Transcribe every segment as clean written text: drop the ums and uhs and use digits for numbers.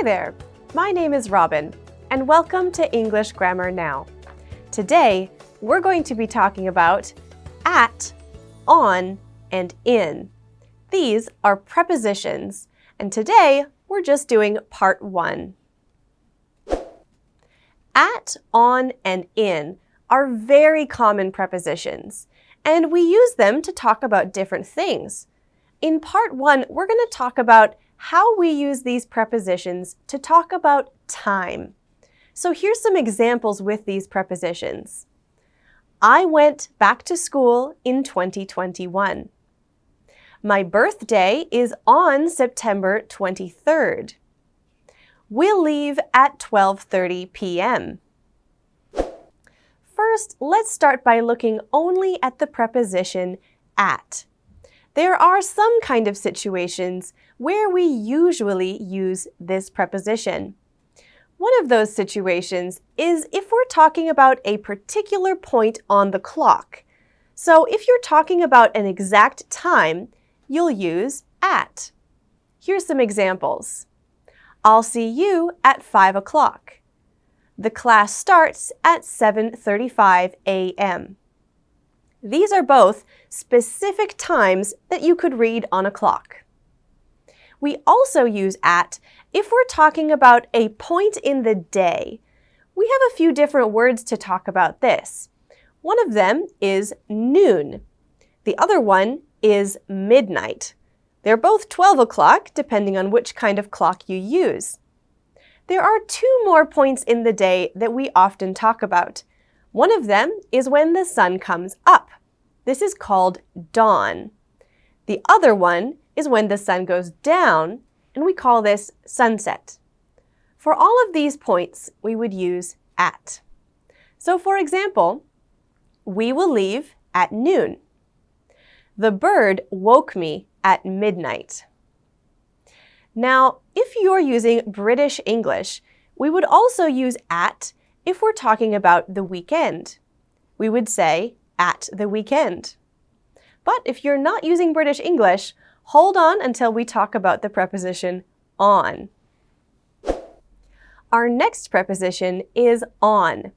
there, my name is Robin, and welcome to English Grammar Now. Today, we're going to be talking about at, on, and in. These are prepositions, and today we're just doing part 1. At, on, and in are very common prepositions, and we use them to talk about different things. In part 1, we're going to talk about how we use these prepositions to talk about time. So here's some examples with these prepositions. I went back to school in 2021. My birthday is on September 23rd. We'll leave at 12:30 p.m. First, let's start by looking only at the preposition at. There are some kind of situations where we usually use this preposition. One of those situations is if we're talking about a particular point on the clock. So if you're talking about an exact time, you'll use at. Here's some examples. I'll see you at 5 o'clock. The class starts at 7:35 a.m. These are both specific times that you could read on a clock. We also use at if we're talking about a point in the day. We have a few different words to talk about this. One of them is noon. The other one is midnight. They're both 12 o'clock, depending on which kind of clock you use. There are two more points in the day that we often talk about. One of them is when the sun comes up. This is called dawn. The other one is when the sun goes down, and we call this sunset. For all of these points, we would use at. So for example, we will leave at noon. The bird woke me at midnight. Now, if you're using British English, we would also use at if we're talking about the weekend. We would say at the weekend. But if you're not using British English, hold on until we talk about the preposition on. Our next preposition is on.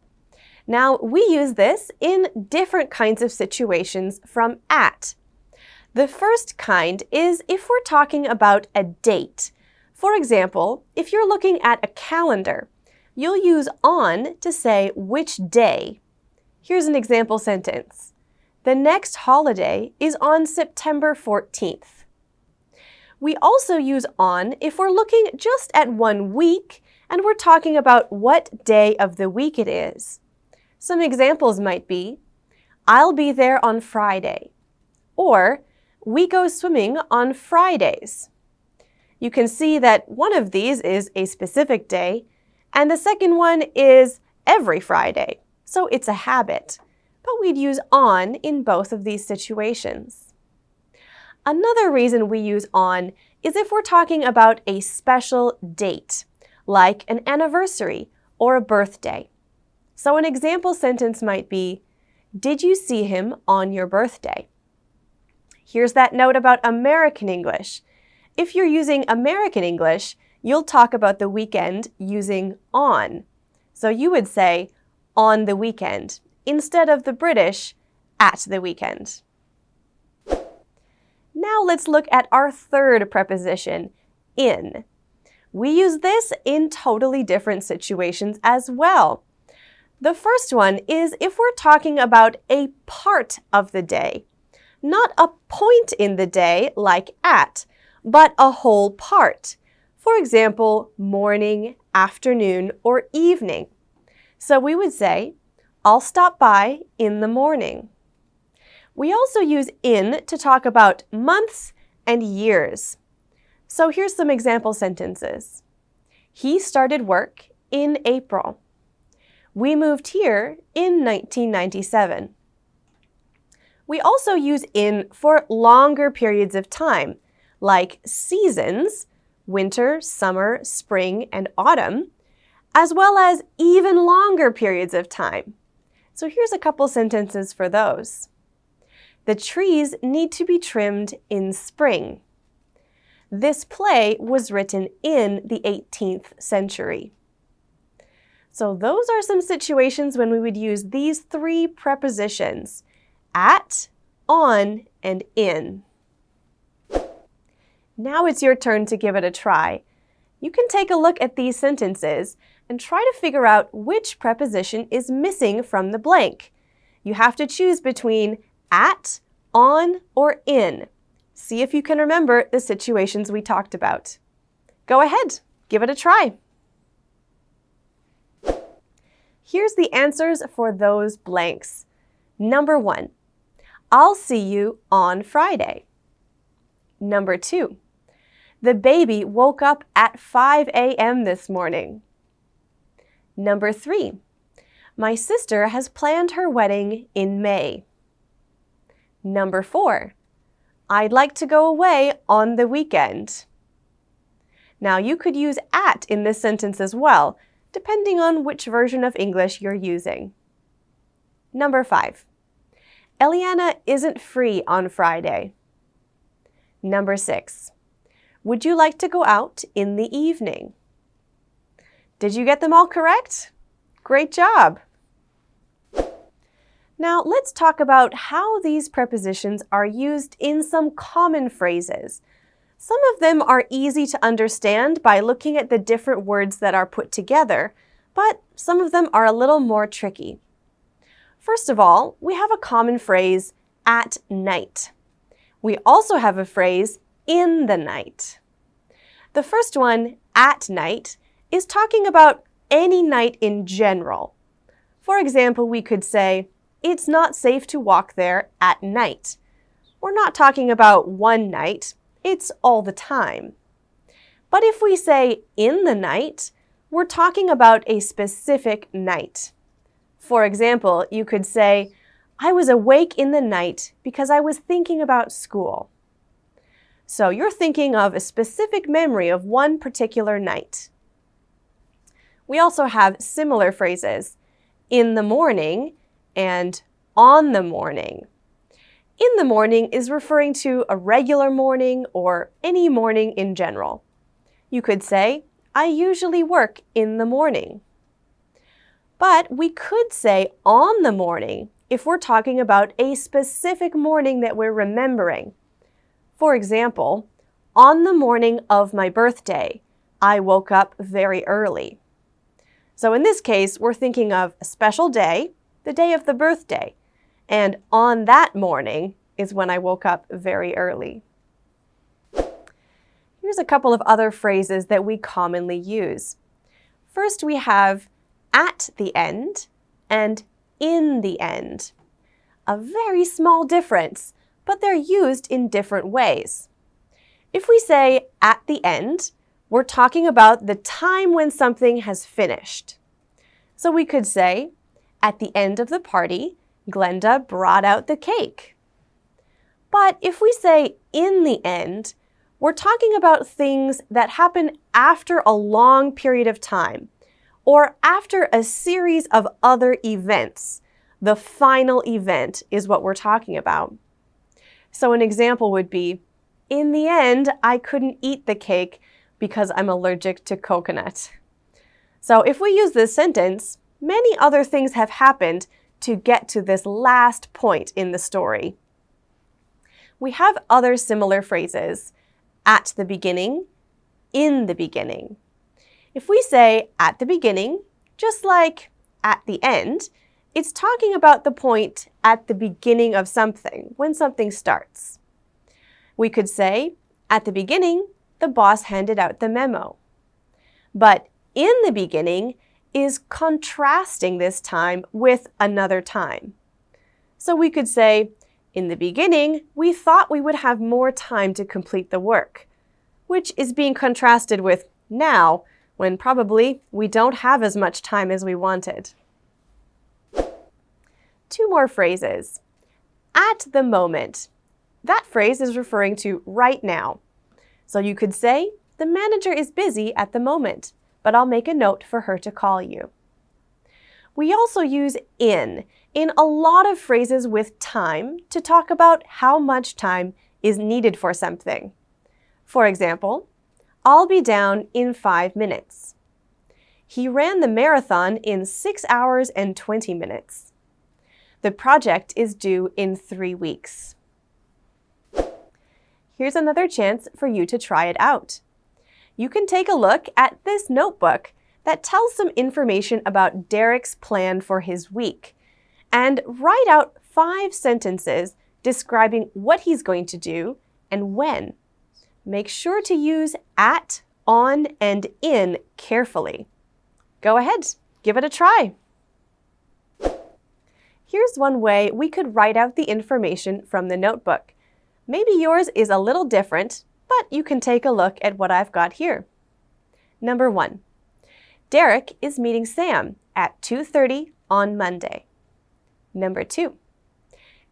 Now, we use this in different kinds of situations from at. The first kind is if we're talking about a date. For example, if you're looking at a calendar, you'll use on to say which day. Here's an example sentence. The next holiday is on September 14th. We also use on if we're looking just at 1 week and we're talking about what day of the week it is. Some examples might be, I'll be there on Friday, or we go swimming on Fridays. You can see that one of these is a specific day, and the second one is every Friday, so it's a habit. But we'd use on in both of these situations. Another reason we use on is if we're talking about a special date, like an anniversary or a birthday. So an example sentence might be, did you see him on your birthday? Here's that note about American English. If you're using American English, you'll talk about the weekend using on. So you would say, on the weekend, instead of the British, at the weekend. Now let's look at our third preposition, in. We use this in totally different situations as well. The first one is if we're talking about a part of the day. Not a point in the day like at, but a whole part. For example, morning, afternoon, or evening. So we would say, I'll stop by in the morning. We also use in to talk about months and years. So here's some example sentences. He started work in April. We moved here in 1997. We also use in for longer periods of time, like seasons, winter, summer, spring, and autumn, as well as even longer periods of time. So here's a couple sentences for those. The trees need to be trimmed in spring. This play was written in the 18th century. So those are some situations when we would use these three prepositions: at, on, and in. Now it's your turn to give it a try. You can take a look at these sentences and try to figure out which preposition is missing from the blank. You have to choose between at, on, or in. See if you can remember the situations we talked about. Go ahead, give it a try. Here's the answers for those blanks. Number 1, I'll see you on Friday. Number 2, the baby woke up at 5 a.m. this morning. Number 3, my sister has planned her wedding in May. Number 4, I'd like to go away on the weekend. Now you could use at in this sentence as well, depending on which version of English you're using. Number 5, Eliana isn't free on Friday. Number 6, would you like to go out in the evening? Did you get them all correct? Great job! Now let's talk about how these prepositions are used in some common phrases. Some of them are easy to understand by looking at the different words that are put together, but some of them are a little more tricky. First of all, we have a common phrase, at night. We also have a phrase, in the night. The first one, at night, is talking about any night in general. For example, we could say, it's not safe to walk there at night. We're not talking about one night, it's all the time. But if we say in the night, we're talking about a specific night. For example, you could say, I was awake in the night because I was thinking about school. So you're thinking of a specific memory of one particular night. We also have similar phrases, in the morning and on the morning. In the morning is referring to a regular morning or any morning in general. You could say, I usually work in the morning. But we could say on the morning if we're talking about a specific morning that we're remembering. For example, on the morning of my birthday, I woke up very early. So in this case, we're thinking of a special day, the day of the birthday, and on that morning is when I woke up very early. Here's a couple of other phrases that we commonly use. First, we have at the end and in the end. A very small difference, but they're used in different ways. If we say at the end, we're talking about the time when something has finished. So we could say, at the end of the party, Glenda brought out the cake. But if we say in the end, we're talking about things that happen after a long period of time, or after a series of other events. The final event is what we're talking about. So an example would be, in the end, I couldn't eat the cake because I'm allergic to coconut. So if we use this sentence, many other things have happened to get to this last point in the story. We have other similar phrases, at the beginning, in the beginning. If we say at the beginning, just like at the end, it's talking about the point at the beginning of something, when something starts. We could say, at the beginning, the boss handed out the memo. But in the beginning is contrasting this time with another time. So we could say, in the beginning, we thought we would have more time to complete the work, which is being contrasted with now, when probably we don't have as much time as we wanted. Two more phrases. At the moment. That phrase is referring to right now. So you could say, the manager is busy at the moment, but I'll make a note for her to call you. We also use in a lot of phrases with time to talk about how much time is needed for something. For example, I'll be down in 5 minutes. He ran the marathon in 6 hours and 20 minutes. The project is due in 3 weeks. Here's another chance for you to try it out. You can take a look at this notebook that tells some information about Derek's plan for his week and write out 5 sentences describing what he's going to do and when. Make sure to use at, on, and in carefully. Go ahead, give it a try. Here's one way we could write out the information from the notebook. Maybe yours is a little different, but you can take a look at what I've got here. Number 1. Derek is meeting Sam at 2:30 on Monday. Number 2.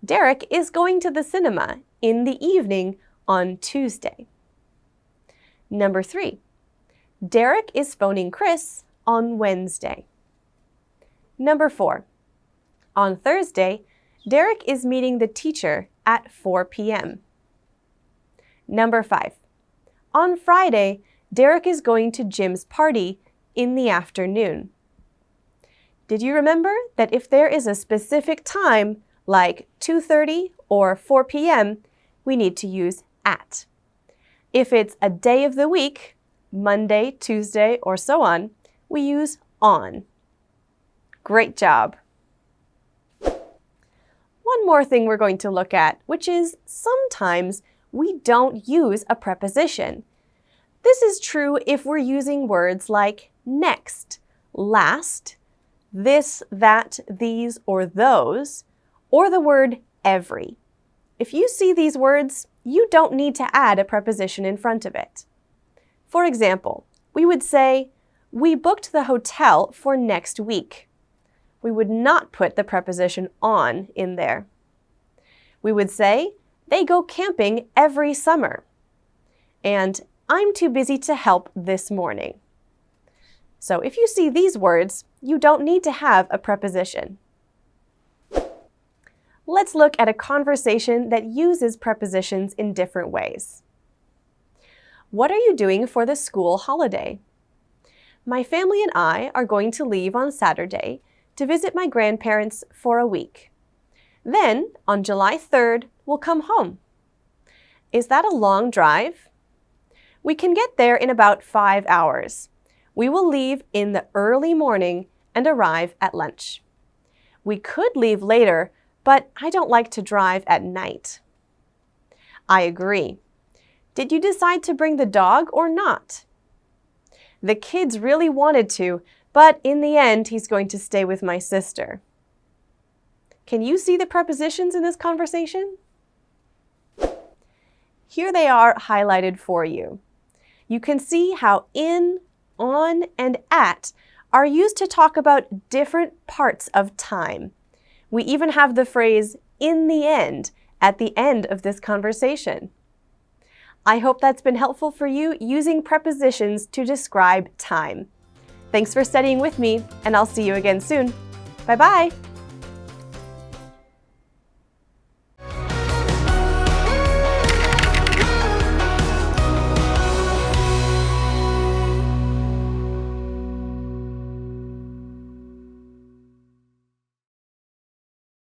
Derek is going to the cinema in the evening on Tuesday. Number 3. Derek is phoning Chris on Wednesday. Number 4. On Thursday, Derek is meeting the teacher at 4 p.m. Number 5. On Friday, Derek is going to Jim's party in the afternoon. Did you remember that if there is a specific time, like 2:30 or 4 p.m., we need to use at. If it's a day of the week, Monday, Tuesday, or so on, we use on. Great job! One more thing we're going to look at, which is sometimes we don't use a preposition. This is true if we're using words like next, last, this, that, these, or those, or the word every. If you see these words, you don't need to add a preposition in front of it. For example, we would say, we booked the hotel for next week. We would not put the preposition on in there. We would say, they go camping every summer. And I'm too busy to help this morning. So if you see these words, you don't need to have a preposition. Let's look at a conversation that uses prepositions in different ways. What are you doing for the school holiday? My family and I are going to leave on Saturday to visit my grandparents for a week. Then, on July 3rd, we'll come home. Is that a long drive? We can get there in about 5 hours. We will leave in the early morning and arrive at lunch. We could leave later, but I don't like to drive at night. I agree. Did you decide to bring the dog or not? The kids really wanted to, but in the end, he's going to stay with my sister. Can you see the prepositions in this conversation? Here they are highlighted for you. You can see how in, on, and at are used to talk about different parts of time. We even have the phrase in the end at the end of this conversation. I hope that's been helpful for you using prepositions to describe time. Thanks for studying with me, and I'll see you again soon. Bye-bye!